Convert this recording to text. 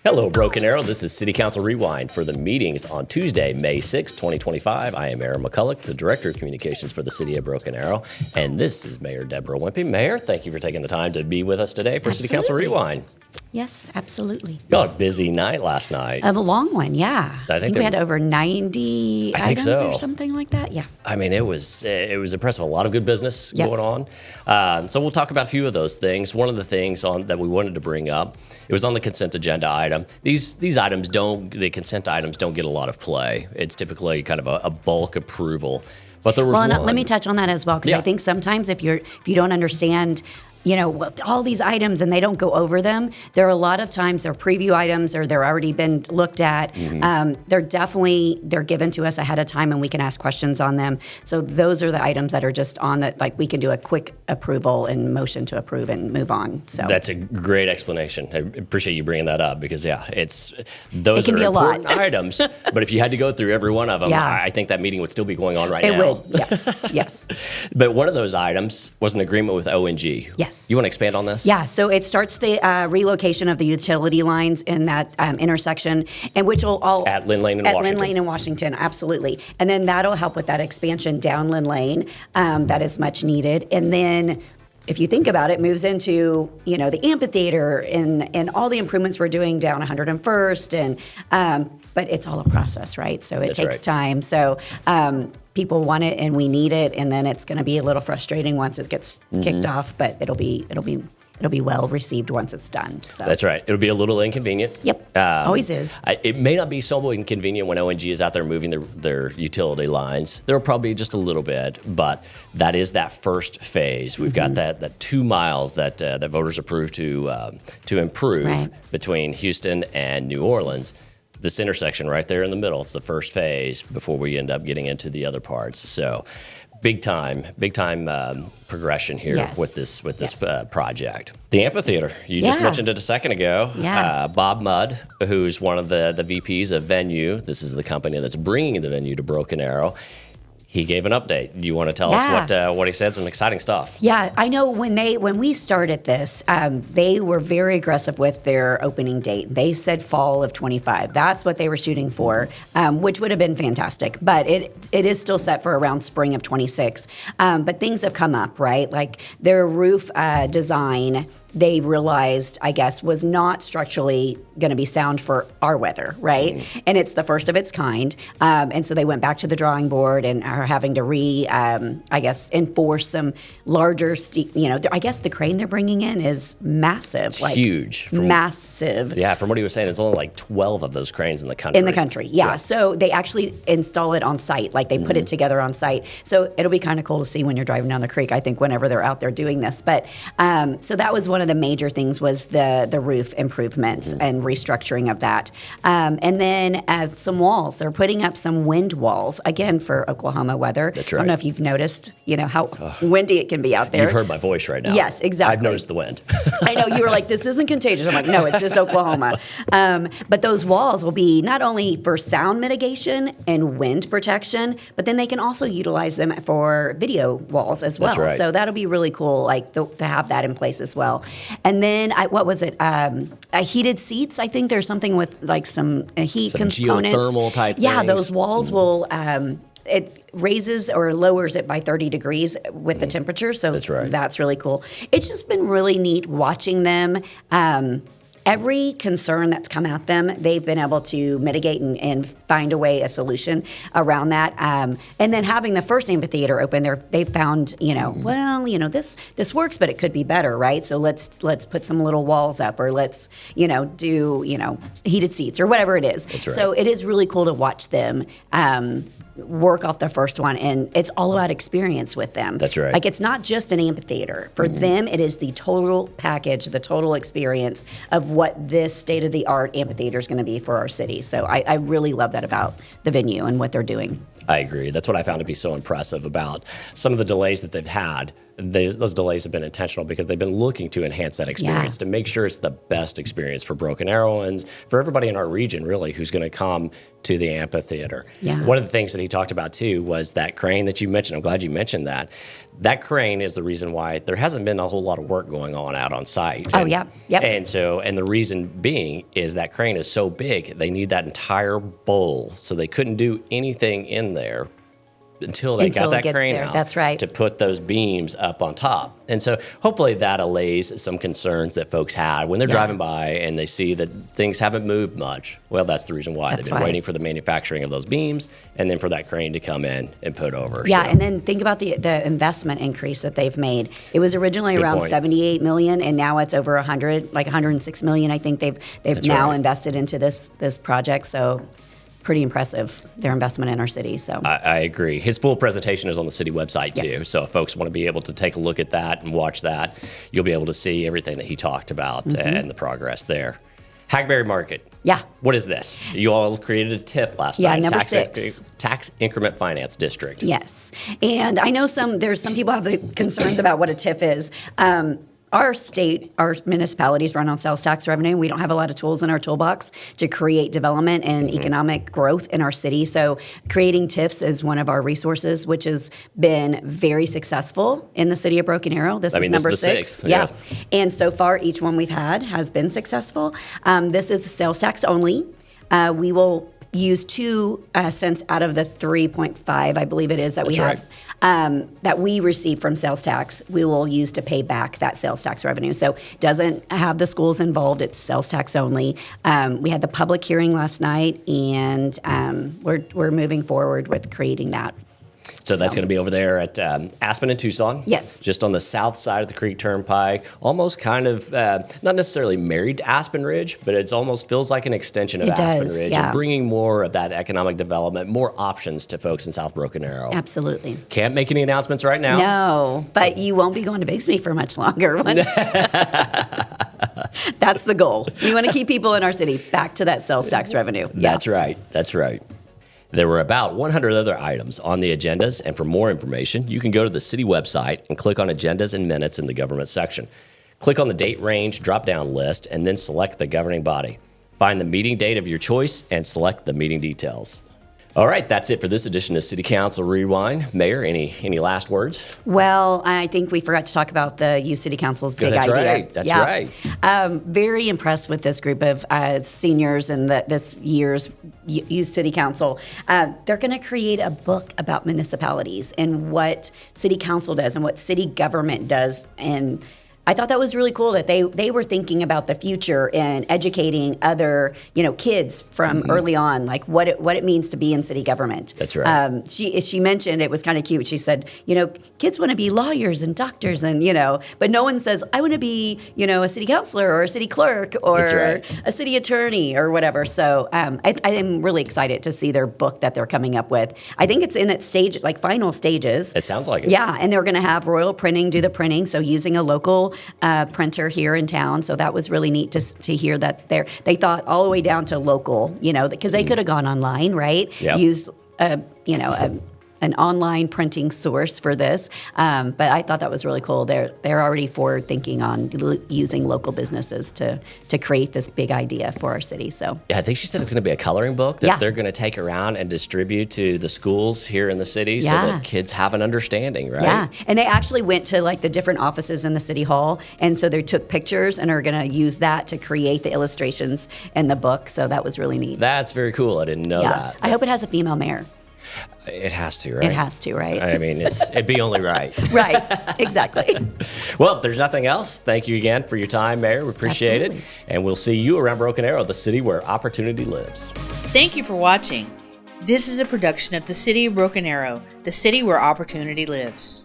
Hello, Broken Arrow. This is City Council Rewind for the meetings on Tuesday, May 6, 2025. I am Aaron McCulloch, the Director of Communications for the City of Broken Arrow, and this is Mayor Deborah Wimpy. Mayor, thank you for taking the time to be with us today for City Council Rewind. Yes, absolutely. You had a busy night last night. A long one, yeah. I think we had over 90 items or something like that. Yeah. I mean, it was impressive. A lot of good business going on. So we'll talk about a few of those things. One of the things that we wanted to bring up, it was on the consent agenda item. These items the consent items don't get a lot of play. It's typically kind of a bulk approval. But there was one. Let me touch on that as well, because I think sometimes if you don't understand all these items and they don't go over them, there are a lot of times they're preview items or they're already been looked at. They're given to us ahead of time and we can ask questions on them. So those are the items that are just on that, like we can do a quick approval and motion to approve and move on. So that's a great explanation. I appreciate you bringing that up because those it can are be a important lot. items. But if you had to go through every one of them, I think that meeting would still be going on right now. It would, yes. But one of those items was an agreement with OMG. Yes. You want to expand on this? Yeah, so it starts the relocation of the utility lines in that intersection, and which will all at Lynn Lane in Washington, absolutely. And then that'll help with that expansion down Lynn Lane that is much needed. And then, if you think about it, moves into the amphitheater and all the improvements we're doing down 101st, and but it's all a process, right? So it takes time. So. People want it and we need it, and then it's going to be a little frustrating once it gets kicked off, but it'll be well received once it's done. So that's right. It'll be a little inconvenient. Yep, always is. It may not be so inconvenient when ONG is out there moving their utility lines. There'll probably be just a little bit, but that is that first phase. We've got that 2 miles that voters approved to improve between Houston and New Orleans. This intersection right there in the middle, it's the first phase before we end up getting into the other parts. So big time progression here with this project. The amphitheater, you just mentioned it a second ago. Bob Mudd, who's one of the VPs of Venue, this is the company that's bringing the venue to Broken Arrow. He gave an update. Do you want to tell us what he said? Some exciting stuff. Yeah, I know when we started this, they were very aggressive with their opening date. They said fall of 25. That's what they were shooting for, which would have been fantastic. But it is still set for around spring of 26. But things have come up, right? Like their roof design, they realized, I guess, was not structurally going to be sound for our weather, right? And it's the first of its kind. And so they went back to the drawing board and are having to enforce some larger, I guess the crane they're bringing in is massive. It's huge. Massive. Yeah, from what he was saying, it's only like 12 of those cranes in the country. Yeah. So they actually install it on site, like they put it together on site. So it'll be kind of cool to see when you're driving down the creek, I think, whenever they're out there doing this. But so that was one of the major things was the roof improvements and restructuring of that. And then some walls. They're putting up some wind walls, again, for Oklahoma weather. That's right. I don't know if you've noticed, how windy it can be out there. You've heard my voice right now. Yes, exactly. I've noticed the wind. I know, you were like, this isn't contagious. I'm like, no, it's just Oklahoma. But those walls will be not only for sound mitigation and wind protection, but then they can also utilize them for video walls as well. That's right. So that'll be really cool, to have that in place as well. And then, what was it? Heated seats. I think there's something with some heat components. Geothermal type Yeah, things. those walls will, it raises or lowers it by 30 degrees with the temperature. So that's really cool. It's just been really neat watching them. Every concern that's come at them, they've been able to mitigate and find a solution around that. And then having the first amphitheater open, they've found, this works, but it could be better, right? So let's put some little walls up, or let's, do, heated seats or whatever it is. That's right. So it is really cool to watch them work off the first one, and it's all about experience with them. That's right. Like, it's not just an amphitheater. For them, it is the total package, the total experience of what this state-of-the-art amphitheater is going to be for our city. So I really love that about the venue and what they're doing. I agree. That's what I found to be so impressive about some of the delays that they've had. those delays have been intentional because they've been looking to enhance that experience, to make sure it's the best experience for Broken Arrowans, for everybody in our region, really, who's going to come to the amphitheater. Yeah. One of the things that he talked about, too, was that crane that you mentioned. I'm glad you mentioned that. That crane is the reason why there hasn't been a whole lot of work going on out on site. Oh, yeah. Yep. And the reason being is that crane is so big, they need that entire bowl. So they couldn't do anything in there until they got that crane there. out. That's right. To put those beams up on top. And so hopefully that allays some concerns that folks had when they're driving by and they see that things haven't moved much. Well, that's the reason why. They've been waiting for the manufacturing of those beams and then for that crane to come in and put over. Yeah, and then think about the investment increase that they've made. It was originally around $78 million, and now it's over 100, like $106 million. I think they've now invested into this project. So pretty impressive, their investment in our city. So I agree. His full presentation is on the city website too. Yes. So if folks want to be able to take a look at that and watch that, you'll be able to see everything that he talked about and the progress there. Hackberry Market. Yeah. What is this? You all created a TIF last night. Number 6. Tax Increment Finance District. Yes. And I know there's some people have the concerns about what a TIF is. Our municipalities run on sales tax revenue. We don't have a lot of tools in our toolbox to create development and economic growth in our city. So creating TIFs is one of our resources, which has been very successful in the city of Broken Arrow. This is number 6. Yeah. And so far, each one we've had has been successful. This is sales tax only. We will use 2 cents out of the 3.5, I believe it is, that we have. That we receive from sales tax, we will use to pay back that sales tax revenue. So doesn't have the schools involved, it's sales tax only. We had the public hearing last night, and we're moving forward with creating that. So that's going to be over there at Aspen and Tucson. Yes. Just on the south side of the Creek Turnpike, almost kind of, not necessarily married to Aspen Ridge, but it almost feels like an extension of Aspen Ridge. Yeah. And bringing more of that economic development, more options to folks in South Broken Arrow. Absolutely. Can't make any announcements right now. No, but you won't be going to Bixby for much longer. That's the goal. We want to keep people in our city back to that sales tax revenue. That's right. That's right. There were about 100 other items on the agendas, and for more information, you can go to the city website and click on Agendas and Minutes in the Government section. Click on the date range drop-down list and then select the governing body. Find the meeting date of your choice and select the meeting details. All right, that's it for this edition of City Council Rewind. Mayor, any last words? Well, I think we forgot to talk about the youth city council's big idea. That's right. Very impressed with this group of seniors and this year's youth city council. They're going to create a book about municipalities and what city council does and what city government does. And I thought that was really cool that they were thinking about the future and educating other kids from early on, like what it means to be in city government. That's right. She mentioned, it was kind of cute. She said, kids want to be lawyers and doctors and but no one says I want to be a city councilor or a city clerk or a city attorney or whatever. So I am really excited to see their book that they're coming up with. I think it's in its stages, like final stages. It sounds like it. Yeah, and they're going to have Royal Printing do the printing, so using a local printer here in town. So that was really neat to hear that they thought all the way down to local, because they could have gone online, right? Yep. Used an online printing source for this. But I thought that was really cool. They're already forward thinking on using local businesses to create this big idea for our city. So yeah, I think she said it's going to be a coloring book that they're going to take around and distribute to the schools here in the city so that kids have an understanding, right? Yeah, and they actually went to the different offices in the city hall, and so they took pictures and are going to use that to create the illustrations in the book. So that was really neat. That's very cool. I didn't know that. I hope it has a female mayor. It has to, right? It has to, right? I mean, it'd be only right. Right, exactly. Well, if there's nothing else, thank you again for your time, Mayor. We appreciate it. And we'll see you around Broken Arrow, the city where opportunity lives. Thank you for watching. This is a production of the City of Broken Arrow, the city where opportunity lives.